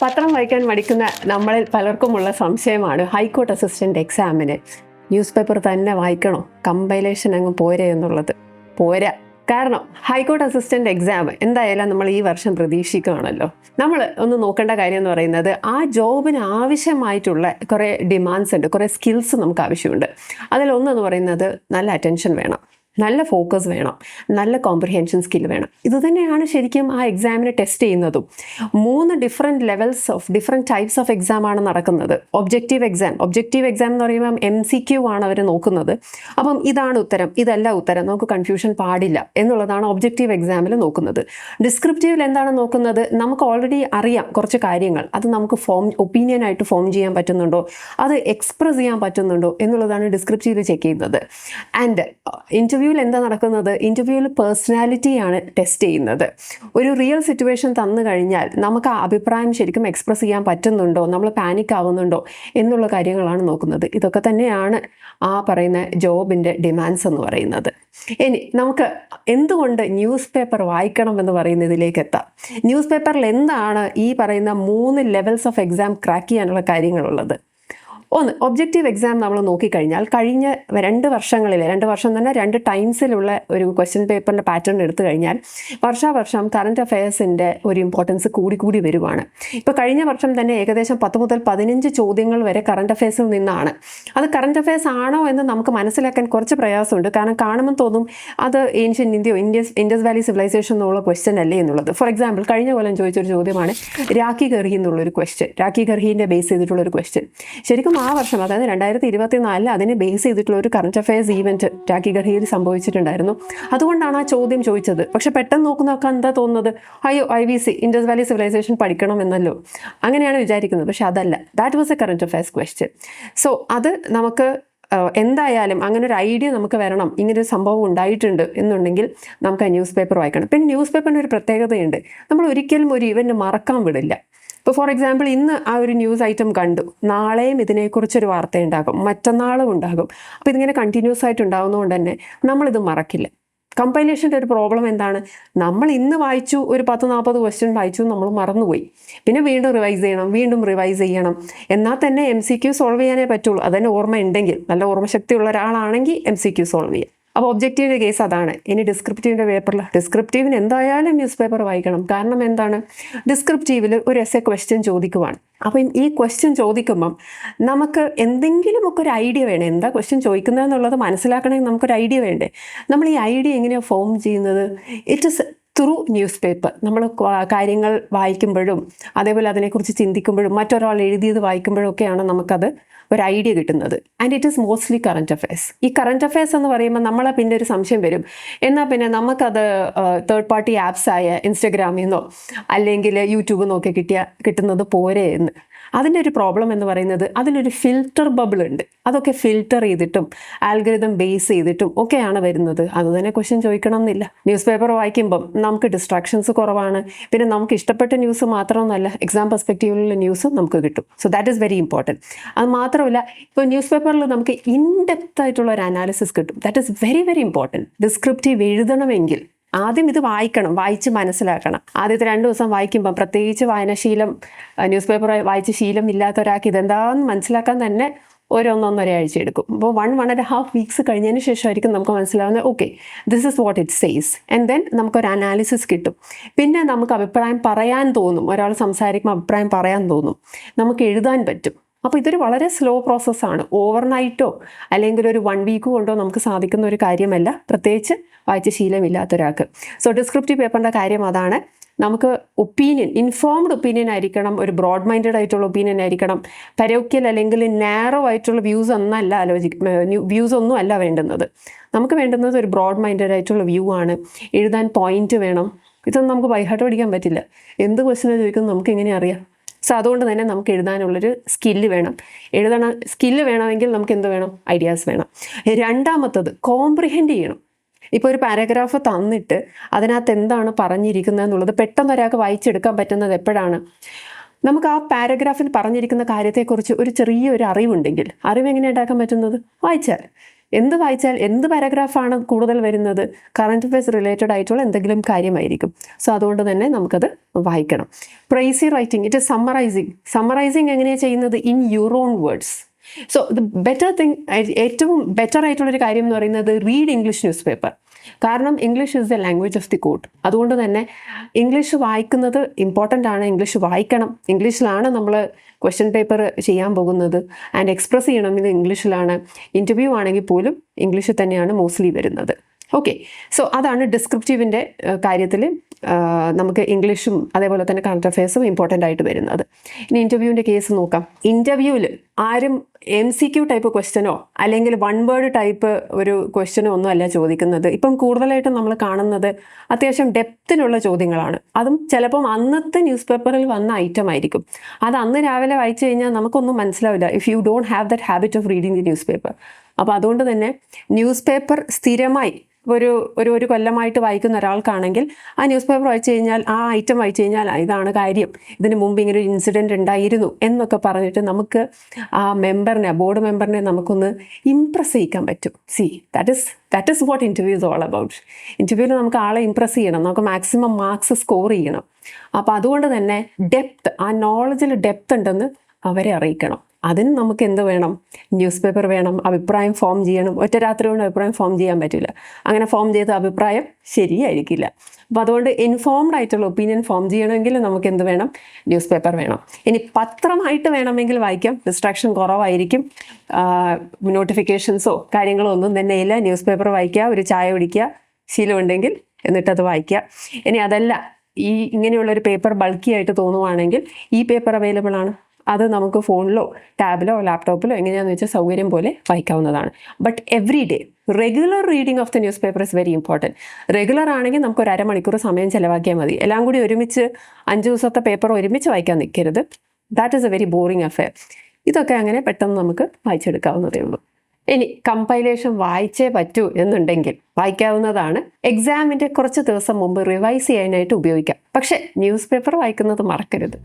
പത്രം വായിക്കാൻ മടിക്കുന്ന നമ്മളിൽ പലർക്കുമുള്ള സംശയമാണ് ഹൈക്കോർട്ട് അസിസ്റ്റന്റ് എക്സാമിന് ന്യൂസ് പേപ്പർ തന്നെ വായിക്കണോ, കമ്പൈലേഷൻ അങ്ങ് പോരെ എന്നുള്ളത്. പോരാ. കാരണം ഹൈക്കോർട്ട് അസിസ്റ്റന്റ് എക്സാം എന്തായാലും നമ്മൾ ഈ വർഷം പ്രതീക്ഷിക്കുകയാണല്ലോ. നമ്മൾ ഒന്ന് നോക്കേണ്ട കാര്യം എന്ന് പറയുന്നത് ആ ജോബിന് ആവശ്യമായിട്ടുള്ള കുറേ ഡിമാൻഡ്സ് ഉണ്ട്, കുറേ സ്കിൽസ് നമുക്ക് ആവശ്യമുണ്ട്. അതിലൊന്നെന്ന് പറയുന്നത് നല്ല അറ്റൻഷൻ വേണം, നല്ല ഫോക്കസ് വേണം, നല്ല കോംപ്രിഹെൻഷൻ സ്കിൽ വേണം. ഇതുതന്നെയാണ് ശരിക്കും ആ എക്സാമിനെ ടെസ്റ്റ് ചെയ്യുന്നതും. 3 different levels of different types of എക്സാമാണ് നടക്കുന്നത്. ഒബ്ജക്റ്റീവ് എക്സാം എന്ന് പറയുമ്പം MCQ ആണ് അവർ നോക്കുന്നത്. അപ്പം ഇതാണ് ഉത്തരം, ഇതല്ല ഉത്തരം, നമുക്ക് കൺഫ്യൂഷൻ പാടില്ല എന്നുള്ളതാണ് ഒബ്ജക്റ്റീവ് എക്സാമിൽ നോക്കുന്നത്. ഡിസ്ക്രിപ്റ്റീവിൽ എന്താണ് നോക്കുന്നത്? നമുക്ക് ഓൾറെഡി അറിയാം കുറച്ച് കാര്യങ്ങൾ, അത് നമുക്ക് ഒപ്പീനിയനായിട്ട് ഫോം ചെയ്യാൻ പറ്റുന്നുണ്ടോ, അത് എക്സ്പ്രസ് ചെയ്യാൻ പറ്റുന്നുണ്ടോ എന്നുള്ളതാണ് ഡിസ്ക്രിപ്റ്റീവിൽ ചെക്ക് ചെയ്യുന്നത്. ആൻഡ് ഇൻ്റർവ്യൂവിൽ എന്താ നടക്കുന്നത്? ഇൻ്റർവ്യൂവിൽ പേഴ്സണാലിറ്റിയാണ് ടെസ്റ്റ് ചെയ്യുന്നത്. ഒരു റിയൽ സിറ്റുവേഷൻ തന്നു കഴിഞ്ഞാൽ നമുക്ക് ആ അഭിപ്രായം ശരിക്കും എക്സ്പ്രസ് ചെയ്യാൻ പറ്റുന്നുണ്ടോ, നമ്മൾ പാനിക് ആവുന്നുണ്ടോ എന്നുള്ള കാര്യങ്ങളാണ് നോക്കുന്നത്. ഇതൊക്കെ തന്നെയാണ് ആ പറയുന്ന ജോബിൻ്റെ ഡിമാൻഡ്സ് എന്ന് പറയുന്നത്. ഇനി നമുക്ക് എന്തുകൊണ്ട് ന്യൂസ് പേപ്പർ വായിക്കണം എന്ന് പറയുന്നതിലേക്ക് എത്താം. ന്യൂസ് പേപ്പറിൽ എന്താണ് ഈ പറയുന്ന 3 ലെവൽസ് ഓഫ് എക്സാം ക്രാക്ക് ചെയ്യാനുള്ള കാര്യങ്ങളുള്ളത്? ഒന്ന്, ഒബ്ജക്റ്റീവ് എക്സാം നമ്മൾ നോക്കിക്കഴിഞ്ഞാൽ കഴിഞ്ഞ 2 വർഷങ്ങളിൽ, 2 വർഷം തന്നെ 2 ടൈംസിലുള്ള ഒരു ക്വസ്റ്റ്യൻ പേപ്പറിൻ്റെ പാറ്റേൺ എടുത്തു കഴിഞ്ഞാൽ വർഷാവർഷം കറണ്ട് അഫെയർസിൻ്റെ ഒരു ഇമ്പോർട്ടൻസ് കൂടി വരുവാണ്. ഇപ്പോൾ കഴിഞ്ഞ വർഷം തന്നെ ഏകദേശം 10 മുതൽ 15 ചോദ്യങ്ങൾ വരെ കറണ്ട് അഫെയർസിൽ നിന്നാണ്. അത് കറണ്ട് അഫെയർസ് ആണോ എന്ന് നമുക്ക് മനസ്സിലാക്കാൻ കുറച്ച് പ്രയാസമുണ്ട്. കാരണം കാണുമ്പോൾ തോന്നും അത് ഏൻഷ്യൻ ഇന്ത്യയോ ഇൻഡസ് വാലി സിവിലൈസേഷൻ എന്നുള്ള ക്വസ്റ്റ്യൻ അല്ലേ എന്നുള്ളത്. ഫോർ എക്സാമ്പിൾ, കഴിഞ്ഞ കൊല്ലം ചോദിച്ചൊരു ചോദ്യമാണ് രാഖി ഖർഹി എന്നുള്ളൊരു ക്വസ്റ്റ്യൻ, രാഖി ഖർഹീൻ്റെ ബേസ് ചെയ്തിട്ടുള്ളൊരു ക്വസ്റ്റ്യൻ. ശരിക്കും ആ വർഷം, അതായത് 2024 അതിനെ ബേസ് ചെയ്തിട്ടുള്ള ഒരു കറണ്ട് അഫെയർസ് ഈവൻറ്റ് രാഖി ഖർഹിയിൽ സംഭവിച്ചിട്ടുണ്ടായിരുന്നു. അതുകൊണ്ടാണ് ആ ചോദ്യം ചോദിച്ചത്. പക്ഷെ പെട്ടെന്ന് നോക്കുന്നതൊക്കെ എന്താ തോന്നുന്നത്? അയ്യോ, IVC ഇൻഡസ് വാലി സിവിലൈസേഷൻ പഠിക്കണം എന്നല്ലോ, അങ്ങനെയാണ് വിചാരിക്കുന്നത്. പക്ഷെ അതല്ല, that was A current affairs question. So അത് നമുക്ക് എന്തായാലും അങ്ങനെ ഒരു ഐഡിയ നമുക്ക് വരണം, ഇങ്ങനൊരു സംഭവം ഉണ്ടായിട്ടുണ്ട് എന്നുണ്ടെങ്കിൽ നമുക്ക് ആ ന്യൂസ് പേപ്പർ വായിക്കണം. പിന്നെ ന്യൂസ് പേപ്പറിന് ഒരു പ്രത്യേകതയുണ്ട്, നമ്മൾ ഒരിക്കലും ഒരു ഇവൻറ്റ് മറക്കാൻ വിടില്ല. ഇപ്പോൾ ഫോർ എക്സാമ്പിൾ, ഇന്ന് ആ ഒരു ന്യൂസ് ഐറ്റം കണ്ടു, നാളെയും ഇതിനെക്കുറിച്ചൊരു വാർത്ത ഉണ്ടാകും, മറ്റന്നാളും ഉണ്ടാകും. അപ്പോൾ ഇതിങ്ങനെ കണ്ടിന്യൂസ് ആയിട്ട് ഉണ്ടാകുന്നതുകൊണ്ട് തന്നെ നമ്മളിത് മറക്കില്ല. കമ്പൈലേഷൻ്റെ ഒരു പ്രോബ്ലം എന്താണ്? നമ്മൾ ഇന്ന് വായിച്ചു, ഒരു 10-40 ക്വസ്റ്റ്യൻ വായിച്ചു, നമ്മൾ മറന്നുപോയി. പിന്നെ വീണ്ടും റിവൈസ് ചെയ്യണം. എന്നാൽ തന്നെ MCQ സോൾവ് ചെയ്യാനേ പറ്റുള്ളൂ. അതന്നെ ഓർമ്മ ഉണ്ടെങ്കിൽ, നല്ല ഓർമ്മശക്തിയുള്ള ഒരാളാണെങ്കിൽ MCQ സോൾവ് ചെയ്യാം. അപ്പോൾ ഒബ്ജക്റ്റീവിൻ്റെ കേസ് അതാണ്. ഇനി ഡിസ്ക്രിപ്റ്റീവിൻ്റെ പേപ്പറിൽ, ഡിസ്ക്രിപ്റ്റീവിന് എന്തായാലും ന്യൂസ് പേപ്പർ വായിക്കണം. കാരണം എന്താണ്? ഡിസ്ക്രിപ്റ്റീവിൽ ഒരു എസ്സേ ക്വസ്റ്റ്യൻ ചോദിക്കുവാണ്. അപ്പം ഈ ക്വസ്റ്റ്യൻ ചോദിക്കുമ്പം നമുക്ക് എന്തെങ്കിലുമൊക്കെ ഒരു ഐഡിയ വേണം. എന്താ ക്വസ്റ്റ്യൻ ചോദിക്കുന്നതെന്നുള്ളത് മനസ്സിലാക്കണമെങ്കിൽ നമുക്കൊരു ഐഡിയ വേണ്ടേ? നമ്മൾ ഈ ഐഡിയ എങ്ങനെയാണ് ഫോം ചെയ്യുന്നത്? It is through news paper. നമ്മൾ കാര്യങ്ങൾ വായിക്കുമ്പോഴും അതേപോലെ അതിനെക്കുറിച്ച് ചിന്തിക്കുമ്പോഴും മറ്റൊരാൾ എഴുതിയത് വായിക്കുമ്പോഴും ഒക്കെയാണ് നമുക്കത് ഒരു ഐഡിയ കിട്ടുന്നത്. And it is mostly current affairs. ഈ കറണ്ട് അഫെയർസ് എന്ന് പറയുമ്പോൾ നമ്മളെ പിന്നെ ഒരു സംശയം വരും, എന്നാൽ പിന്നെ നമുക്കത് തേർഡ് പാർട്ടി ആപ്സായ ഇൻസ്റ്റഗ്രാമിൽ നിന്നോ അല്ലെങ്കിൽ യൂട്യൂബിൽ നിന്നൊക്കെ കിട്ടുന്നത് പോരെ എന്ന്. അതിൻ്റെ ഒരു പ്രോബ്ലം എന്ന് പറയുന്നത് അതിലൊരു ഫിൽറ്റർ ബബിൾ ഉണ്ട്. അതൊക്കെ ഫിൽറ്റർ ചെയ്തിട്ടും ആൽഗരിതം ബേസ് ചെയ്തിട്ടും ഒക്കെയാണ് വരുന്നത്. അത് തന്നെ ക്വസ്റ്റ്യൻ ചോദിക്കണം എന്നില്ല. ന്യൂസ് പേപ്പർ വായിക്കുമ്പം നമുക്ക് ഡിസ്ട്രാക്ഷൻസ് കുറവാണ്. പിന്നെ നമുക്ക് ഇഷ്ടപ്പെട്ട ന്യൂസ് മാത്രമൊന്നുമല്ല, എക്സാം പെർസ്പെക്റ്റീവിലുള്ള ന്യൂസും നമുക്ക് കിട്ടും. So that is very important. അത് മാത്രമല്ല, ഇപ്പോൾ ന്യൂസ് പേപ്പറിൽ നമുക്ക് ഇൻഡെപ്ത് ആയിട്ടുള്ള ഒരു അനാലിസിസ് കിട്ടും. That is very very important. Descriptive എഴുതണമെങ്കിൽ ആദ്യം ഇത് വായിക്കണം, വായിച്ച് മനസ്സിലാക്കണം. ആദ്യത്തെ 2 ദിവസം വായിക്കുമ്പം, പ്രത്യേകിച്ച് വായനാശീലം, ന്യൂസ് പേപ്പർ വായിച്ച് ശീലം ഇല്ലാത്ത ഒരാൾക്ക് ഇതെന്താണെന്ന് മനസ്സിലാക്കാൻ തന്നെ 1-1.5 ആഴ്ച എടുക്കും. അപ്പോൾ 1.5 വീക്സ് കഴിഞ്ഞതിന് ശേഷമായിരിക്കും നമുക്ക് മനസ്സിലാവുന്നത്, okay, this is what it says. And then നമുക്കൊരു അനാലിസിസ് കിട്ടും. പിന്നെ നമുക്ക് അഭിപ്രായം പറയാൻ തോന്നും. ഒരാൾ സംസാരിക്കുമ്പോൾ അഭിപ്രായം പറയാൻ തോന്നും, നമുക്ക് എഴുതാൻ പറ്റും. അപ്പോൾ ഇതൊരു വളരെ സ്ലോ പ്രോസസ്സാണ്. ഓവർനൈറ്റോ അല്ലെങ്കിൽ ഒരു 1 വീക്ക് കൊണ്ടോ നമുക്ക് സാധിക്കുന്ന ഒരു കാര്യമല്ല, പ്രത്യേകിച്ച് വായിച്ച ശീലമില്ലാത്ത ഒരാൾക്ക്. സോ ഡിസ്ക്രിപ്റ്റീവ് പേപ്പറിൻ്റെ കാര്യം അതാണ്. നമുക്ക് ഇൻഫോംഡ് ഒപ്പീനിയൻ ആയിരിക്കണം, ഒരു ബ്രോഡ് മൈൻഡഡ് ആയിട്ടുള്ള ഒപ്പീനിയൻ ആയിരിക്കണം. പരോക്കിയൽ അല്ലെങ്കിൽ നാരോ ആയിട്ടുള്ള വ്യൂസ് ഒന്നും അല്ല വേണ്ടുന്നത്. നമുക്ക് വേണ്ടുന്നത് ഒരു ബ്രോഡ് മൈൻഡഡ് ആയിട്ടുള്ള വ്യൂ ആണ്. എഴുതാൻ പോയിന്റ് വേണം. ഇതൊന്നും നമുക്ക് ബൈഹാർട്ട് പഠിക്കാൻ പറ്റില്ല. എന്ത് ക്വസ്റ്റ്യൻ ചോദിക്കുന്നത് നമുക്ക് എങ്ങനെ അറിയാം? സോ അതുകൊണ്ട് തന്നെ നമുക്ക് എഴുതാനുള്ളൊരു സ്കില്ല് വേണം. സ്കില്ല് വേണമെങ്കിൽ നമുക്ക് എന്ത് വേണം? ഐഡിയാസ് വേണം. രണ്ടാമത്തത്, കോംപ്രിഹെൻഡ് ചെയ്യണം. ഇപ്പോൾ ഒരു പാരഗ്രാഫ് തന്നിട്ട് അതിനകത്ത് എന്താണ് പറഞ്ഞിരിക്കുന്നത് എന്നുള്ളത് പെട്ടെന്ന് ഒരാൾക്ക് വായിച്ചെടുക്കാൻ പറ്റുന്നത് എപ്പോഴാണ്? നമുക്ക് ആ പാരഗ്രാഫിൽ പറഞ്ഞിരിക്കുന്ന കാര്യത്തെക്കുറിച്ച് ഒരു ചെറിയൊരു അറിവുണ്ടെങ്കിൽ. അറിവ് എങ്ങനെ ഉണ്ടാക്കാൻ പറ്റുന്നത്? വായിച്ചാൽ. എന്ത് വായിച്ചാൽ എന്ത് പാരഗ്രാഫാണ് കൂടുതൽ വരുന്നത്, കറണ്ട് അഫയേഴ്സ് റിലേറ്റഡ് ആയിട്ടുള്ള എന്തെങ്കിലും കാര്യമായിരിക്കും. സോ അതുകൊണ്ട് തന്നെ നമുക്കത് വായിക്കണം. Praisy writing, it is summarising എങ്ങനെയാണ് ചെയ്യുന്നത്? In your own words. So the better thing, ഏറ്റവും ബെറ്റർ ആയിട്ടുള്ളൊരു കാര്യം എന്ന് പറയുന്നത് റീഡ് ഇംഗ്ലീഷ് ന്യൂസ് പേപ്പർ. കാരണം English is the language of the court. അതുകൊണ്ട് തന്നെ ഇംഗ്ലീഷ് വായിക്കുന്നത് ഇമ്പോർട്ടൻ്റ് ആണ്. ഇംഗ്ലീഷ് വായിക്കണം. ഇംഗ്ലീഷിലാണ് നമ്മൾ ക്വസ്റ്റ്യൻ പേപ്പർ ചെയ്യാൻ പോകുന്നത്. ആൻഡ് എക്സ്പ്രസ് ചെയ്യണമെങ്കിൽ ഇംഗ്ലീഷിലാണ്. ഇൻ്റർവ്യൂ ആണെങ്കിൽ പോലും ഇംഗ്ലീഷിൽ തന്നെയാണ് മോസ്റ്റ്ലി വരുന്നത്. ഓക്കെ, സോ അതാണ് ഡിസ്ക്രിപ്റ്റീവിൻ്റെ കാര്യത്തിൽ നമുക്ക് ഇംഗ്ലീഷും അതേപോലെ തന്നെ കറണ്ട് അഫയേഴ്സും ഇമ്പോർട്ടൻ്റ് ആയിട്ട് വരുന്നത്. ഇനി ഇൻ്റർവ്യൂവിൻ്റെ കേസ് നോക്കാം. ഇൻ്റർവ്യൂവിൽ ആരും MCQ ടൈപ്പ് ക്വസ്റ്റ്യനോ അല്ലെങ്കിൽ 1 വേർഡ് ടൈപ്പ് ഒരു ക്വസ്റ്റ്യനോ ഒന്നും അല്ല ചോദിക്കുന്നത്. ഇപ്പം കൂടുതലായിട്ടും നമ്മൾ കാണുന്നത് അത്യാവശ്യം ഡെപ്തിലുള്ള ചോദ്യങ്ങളാണ്. അതും ചിലപ്പം അന്നത്തെ ന്യൂസ് പേപ്പറിൽ വന്ന ഐറ്റം ആയിരിക്കും. അത് അന്ന് രാവിലെ വായിച്ചു കഴിഞ്ഞാൽ നമുക്കൊന്നും മനസ്സിലാവില്ല if you don't have that habit of reading the news paper. അപ്പോൾ അതുകൊണ്ട് തന്നെ ന്യൂസ് പേപ്പർ സ്ഥിരമായി ഒരു കൊല്ലമായിട്ട് വായിക്കുന്ന ഒരാൾക്കാണെങ്കിൽ ആ ന്യൂസ് പേപ്പർ വായിച്ചു കഴിഞ്ഞാൽ, ആ ഐറ്റം വായിച്ചു കഴിഞ്ഞാൽ ഇതാണ് കാര്യം, ഇതിന് മുമ്പ് ഇങ്ങനെ ഒരു ഇൻസിഡൻറ്റ് ഉണ്ടായിരുന്നു എന്നൊക്കെ പറഞ്ഞിട്ട് നമുക്ക് ആ മെമ്പറിനെ, ബോർഡ് മെമ്പറിനെ നമുക്കൊന്ന് ഇംപ്രസ് ചെയ്യിക്കാൻ പറ്റും. That is what interview is all about. ഇൻ്റർവ്യൂവിൽ നമുക്ക് ആളെ ഇംപ്രസ് ചെയ്യണം, നമുക്ക് മാക്സിമം മാർക്സ് സ്കോർ ചെയ്യണം. അപ്പോൾ അതുകൊണ്ട് തന്നെ ഡെപ്ത്, ആ നോളജിൽ ഡെപ്ത് ഉണ്ടെന്ന് അവരെ അറിയിക്കണം. അതിന് നമുക്ക് എന്ത് വേണം? ന്യൂസ് പേപ്പർ വേണം. അഭിപ്രായം ഫോം ചെയ്യണം. ഒറ്റ രാത്രി കൊണ്ട് അഭിപ്രായം ഫോം ചെയ്യാൻ പറ്റില്ല. അങ്ങനെ ഫോം ചെയ്ത അഭിപ്രായം ശരിയായിരിക്കില്ല. അപ്പോൾ അതുകൊണ്ട് ഇൻഫോംഡ് ആയിട്ടുള്ള ഒപ്പീനിയൻ ഫോം ചെയ്യണമെങ്കിൽ നമുക്ക് എന്ത് വേണം? ന്യൂസ് പേപ്പർ വേണം. ഇനി പത്രമായിട്ട് വേണമെങ്കിൽ വായിക്കാം, ഡിസ്ട്രാക്ഷൻ കുറവായിരിക്കും. നോട്ടിഫിക്കേഷൻസോ കാര്യങ്ങളോ ഒന്നും തന്നെ ഇല്ല. ന്യൂസ് പേപ്പർ വായിക്കുക, ഒരു ചായ കുടിക്കുക, ശീലമുണ്ടെങ്കിൽ എന്നിട്ടത് വായിക്കുക. ഇനി അതല്ല, ഇങ്ങനെയുള്ളൊരു പേപ്പർ ബൾക്കി ആയിട്ട് തോന്നുവാണെങ്കിൽ ഈ പേപ്പർ അവൈലബിൾ ആണ്. അത് നമുക്ക് ഫോണിലോ ടാബിലോ ലാപ്ടോപ്പിലോ എങ്ങനെയാണെന്ന് വെച്ചാൽ സൗകര്യം പോലെ വായിക്കാവുന്നതാണ്. But every day regular reading of the newspaper is very important. Regular ആണെങ്കിൽ നമുക്ക് ഒരു അരമണിക്കൂർ സമയം ചിലവാക്കിയാൽ മതി. എല്ലാം കൂടി ഒരുമിച്ച് 5 ദിവസത്തെ പേപ്പർ ഒരുമിച്ച് വായിക്കാൻ നിൽക്കരുത്. That is a very boring affair. ഇതൊക്കെ അങ്ങനെ പെട്ടെന്ന് നമുക്ക് വായിച്ചെടുക്കാവുന്നതേ ഉള്ളൂ. ഇനി കമ്പൈലേഷൻ വായിച്ചേ പറ്റൂ എന്നുണ്ടെങ്കിൽ വായിക്കാവുന്നതാണ്. എക്സാമിൻ്റെ കുറച്ച് ദിവസം മുമ്പ് റിവൈസ് ചെയ്യാനായിട്ട് ഉപയോഗിക്കാം. പക്ഷേ ന്യൂസ് പേപ്പർ വായിക്കുന്നത് മറക്കരുത്.